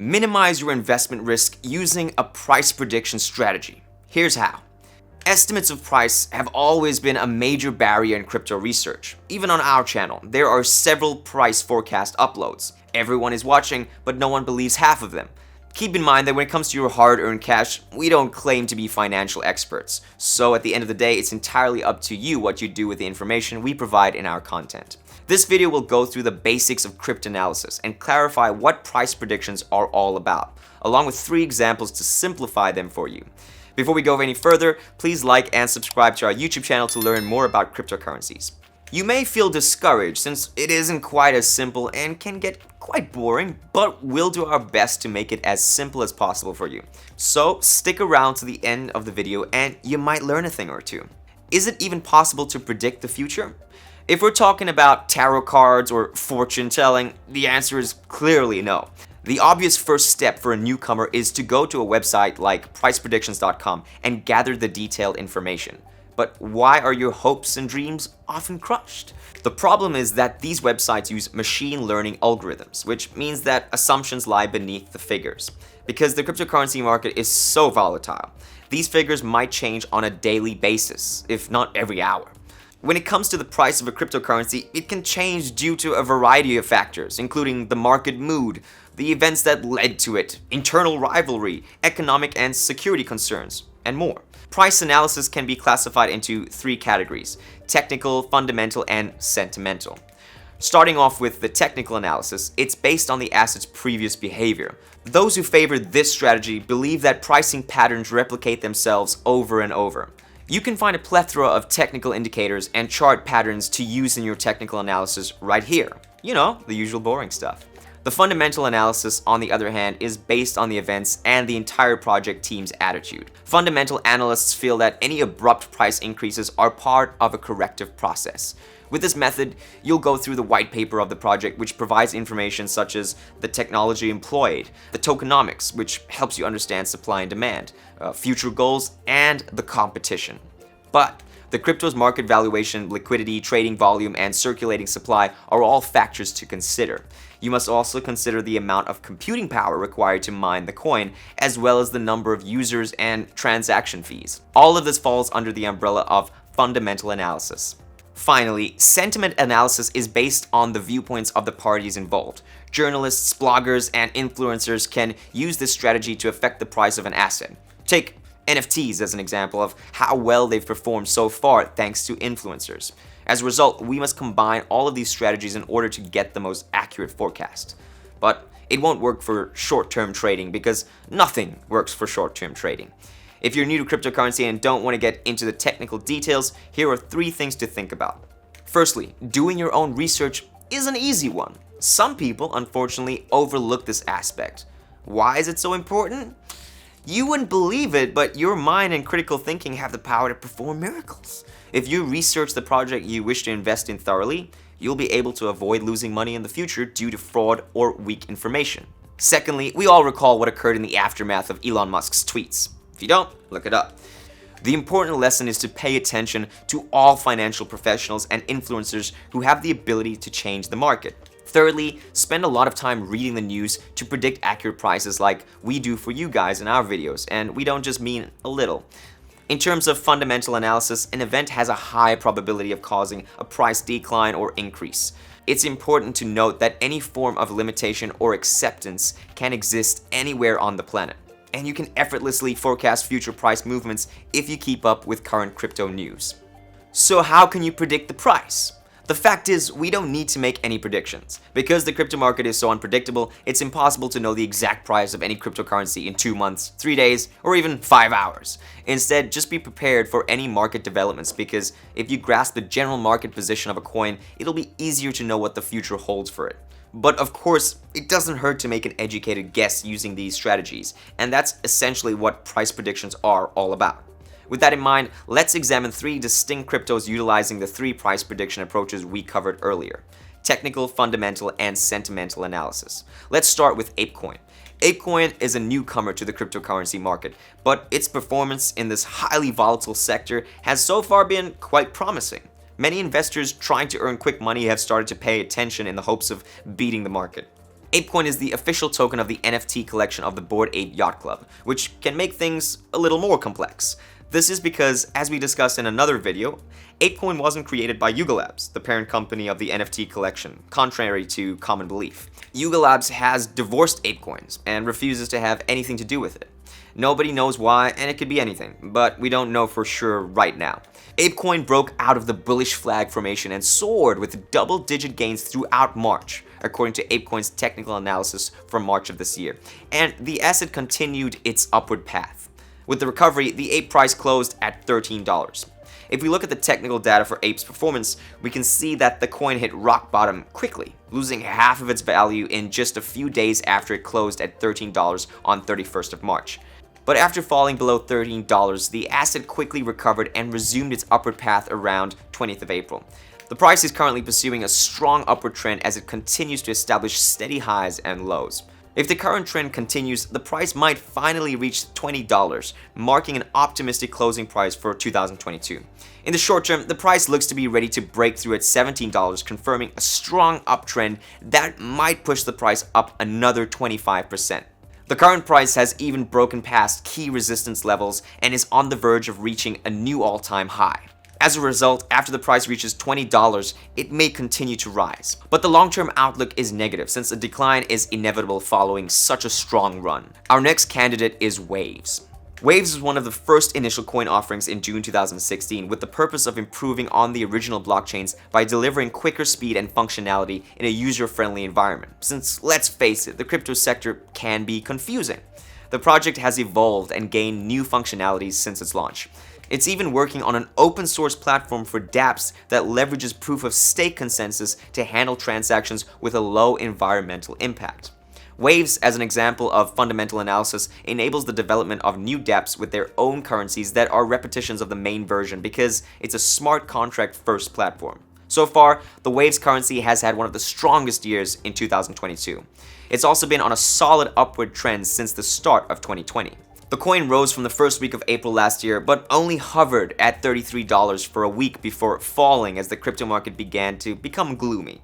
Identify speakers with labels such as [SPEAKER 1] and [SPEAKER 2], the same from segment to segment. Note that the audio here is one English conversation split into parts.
[SPEAKER 1] Minimize your investment risk using a price prediction strategy. Here's how. Estimates of price have always been a major barrier in crypto research. Even on our channel, there are several price forecast uploads. Everyone is watching, but no one believes half of them. Keep in mind that when it comes to your hard-earned cash, we don't claim to be financial experts. So at the end of the day, it's entirely up to you what you do with the information we provide in our content. This video will go through the basics of cryptanalysis and clarify what price predictions are all about, along with 3 examples to simplify them for you. Before we go any further, please like and subscribe to our YouTube channel to learn more about cryptocurrencies. You may feel discouraged since it isn't quite as simple and can get quite boring, but we'll do our best to make it as simple as possible for you. So stick around to the end of the video and you might learn a thing or two. Is it even possible to predict the future? If we're talking about tarot cards or fortune telling, the answer is clearly no. The obvious first step for a newcomer is to go to a website like pricepredictions.com and gather the detailed information. But why are your hopes and dreams often crushed? The problem is that these websites use machine learning algorithms, which means that assumptions lie beneath the figures. Because the cryptocurrency market is so volatile, these figures might change on a daily basis, if not every hour. When it comes to the price of a cryptocurrency, it can change due to a variety of factors, including the market mood, the events that led to it, internal rivalry, economic and security concerns, and more. Price analysis can be classified into 3 categories: technical, fundamental, and sentimental. Starting off with the technical analysis, it's based on the asset's previous behavior. Those who favor this strategy believe that pricing patterns replicate themselves over and over. You can find a plethora of technical indicators and chart patterns to use in your technical analysis right here. You know, the usual boring stuff. The fundamental analysis, on the other hand, is based on the events and the entire project team's attitude. Fundamental analysts feel that any abrupt price increases are part of a corrective process. With this method, you'll go through the white paper of the project, which provides information such as the technology employed, the tokenomics, which helps you understand supply and demand, future goals, and the competition. But the crypto's market valuation, liquidity, trading volume, and circulating supply are all factors to consider. You must also consider the amount of computing power required to mine the coin, as well as the number of users and transaction fees. All of this falls under the umbrella of fundamental analysis. Finally, sentiment analysis is based on the viewpoints of the parties involved. Journalists, bloggers, and influencers can use this strategy to affect the price of an asset. Take NFTs as an example of how well they've performed so far thanks to influencers. As a result, we must combine all of these strategies in order to get the most accurate forecast. But it won't work for short-term trading because nothing works for short-term trading. If you're new to cryptocurrency and don't want to get into the technical details, here are 3 things to think about. Firstly, doing your own research is an easy one. Some people, unfortunately, overlook this aspect. Why is it so important? You wouldn't believe it, but your mind and critical thinking have the power to perform miracles. If you research the project you wish to invest in thoroughly, you'll be able to avoid losing money in the future due to fraud or weak information. Secondly, we all recall what occurred in the aftermath of Elon Musk's tweets. If you don't, look it up. The important lesson is to pay attention to all financial professionals and influencers who have the ability to change the market. Thirdly, spend a lot of time reading the news to predict accurate prices like we do for you guys in our videos, and we don't just mean a little. In terms of fundamental analysis, an event has a high probability of causing a price decline or increase. It's important to note that any form of limitation or acceptance can exist anywhere on the planet, and you can effortlessly forecast future price movements if you keep up with current crypto news. So how can you predict the price? The fact is, we don't need to make any predictions. Because the crypto market is so unpredictable, it's impossible to know the exact price of any cryptocurrency in 2 months, 3 days, or even 5 hours. Instead, just be prepared for any market developments, because if you grasp the general market position of a coin, it'll be easier to know what the future holds for it. But of course, it doesn't hurt to make an educated guess using these strategies, and that's essentially what price predictions are all about. With that in mind, let's examine 3 distinct cryptos utilizing the 3 price prediction approaches we covered earlier: technical, fundamental, and sentimental analysis. Let's start with Apecoin. Apecoin is a newcomer to the cryptocurrency market, but its performance in this highly volatile sector has so far been quite promising. Many investors trying to earn quick money have started to pay attention in the hopes of beating the market. Apecoin is the official token of the NFT collection of the Bored Ape Yacht Club, which can make things a little more complex. This is because, as we discussed in another video, Apecoin wasn't created by Yuga Labs, the parent company of the NFT collection, contrary to common belief. Yuga Labs has divorced Apecoins and refuses to have anything to do with it. Nobody knows why, and it could be anything, but we don't know for sure right now. Apecoin broke out of the bullish flag formation and soared with double-digit gains throughout March, according to Apecoin's technical analysis from March of this year, and the asset continued its upward path. With the recovery, the Ape price closed at $13. If we look at the technical data for Ape's performance, we can see that the coin hit rock bottom quickly, losing half of its value in just a few days after it closed at $13 on 31st of March. But after falling below $13, the asset quickly recovered and resumed its upward path around 20th of April. The price is currently pursuing a strong upward trend as it continues to establish steady highs and lows. If the current trend continues, the price might finally reach $20, marking an optimistic closing price for 2022. In the short term, the price looks to be ready to break through at $17, confirming a strong uptrend that might push the price up another 25%. The current price has even broken past key resistance levels and is on the verge of reaching a new all-time high. As a result, after the price reaches $20, it may continue to rise. But the long-term outlook is negative since a decline is inevitable following such a strong run. Our next candidate is Waves. Waves was one of the first initial coin offerings in June 2016 with the purpose of improving on the original blockchains by delivering quicker speed and functionality in a user-friendly environment. Since, let's face it, the crypto sector can be confusing. The project has evolved and gained new functionalities since its launch. It's even working on an open source platform for dApps that leverages proof of stake consensus to handle transactions with a low environmental impact. Waves, as an example of fundamental analysis, enables the development of new dApps with their own currencies that are repetitions of the main version because it's a smart contract first platform. So far, the Waves currency has had one of the strongest years in 2022. It's also been on a solid upward trend since the start of 2020. The coin rose from the first week of April last year, but only hovered at $33 for a week before falling as the crypto market began to become gloomy.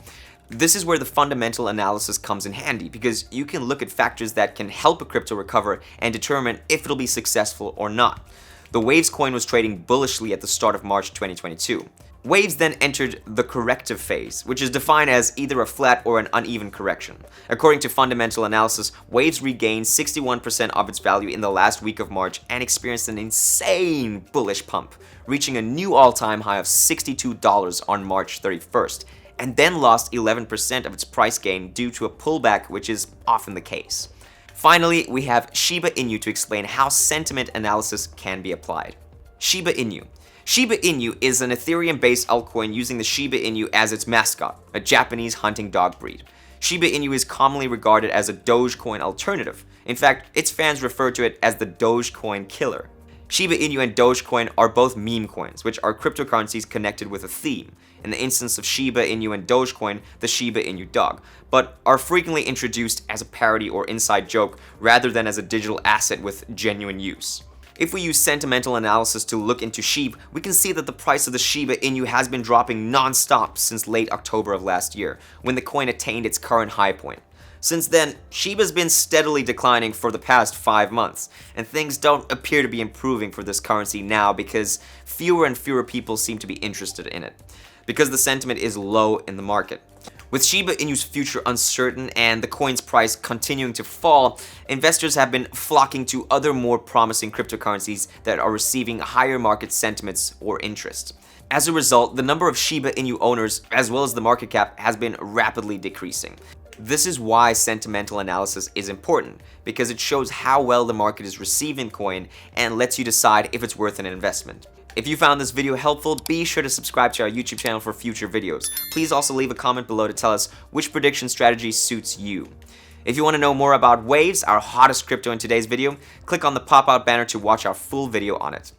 [SPEAKER 1] This is where the fundamental analysis comes in handy because you can look at factors that can help a crypto recover and determine if it'll be successful or not. The Waves coin was trading bullishly at the start of March 2022. Waves then entered the corrective phase, which is defined as either a flat or an uneven correction. According to fundamental analysis, Waves regained 61% of its value in the last week of March and experienced an insane bullish pump, reaching a new all-time high of $62 on March 31st, and then lost 11% of its price gain due to a pullback, which is often the case. Finally, we have Shiba Inu to explain how sentiment analysis can be applied. Shiba Inu. Shiba Inu is an Ethereum-based altcoin using the Shiba Inu as its mascot, a Japanese hunting dog breed. Shiba Inu is commonly regarded as a Dogecoin alternative. In fact, its fans refer to it as the Dogecoin killer. Shiba Inu and Dogecoin are both meme coins, which are cryptocurrencies connected with a theme. In the instance of Shiba Inu and Dogecoin, the Shiba Inu dog, but are frequently introduced as a parody or inside joke rather than as a digital asset with genuine use. If we use sentimental analysis to look into SHIB, we can see that the price of the Shiba Inu has been dropping non-stop since late October of last year, when the coin attained its current high point. Since then, Shiba's been steadily declining for the past 5 months, and things don't appear to be improving for this currency now because fewer and fewer people seem to be interested in it, because the sentiment is low in the market. With Shiba Inu's future uncertain and the coin's price continuing to fall, investors have been flocking to other more promising cryptocurrencies that are receiving higher market sentiments or interest. As a result, the number of Shiba Inu owners, as well as the market cap, has been rapidly decreasing. This is why sentimental analysis is important, because it shows how well the market is receiving coin and lets you decide if it's worth an investment. If you found this video helpful, be sure to subscribe to our YouTube channel for future videos. Please also leave a comment below to tell us which prediction strategy suits you. If you want to know more about Waves, our hottest crypto in today's video, click on the pop-out banner to watch our full video on it.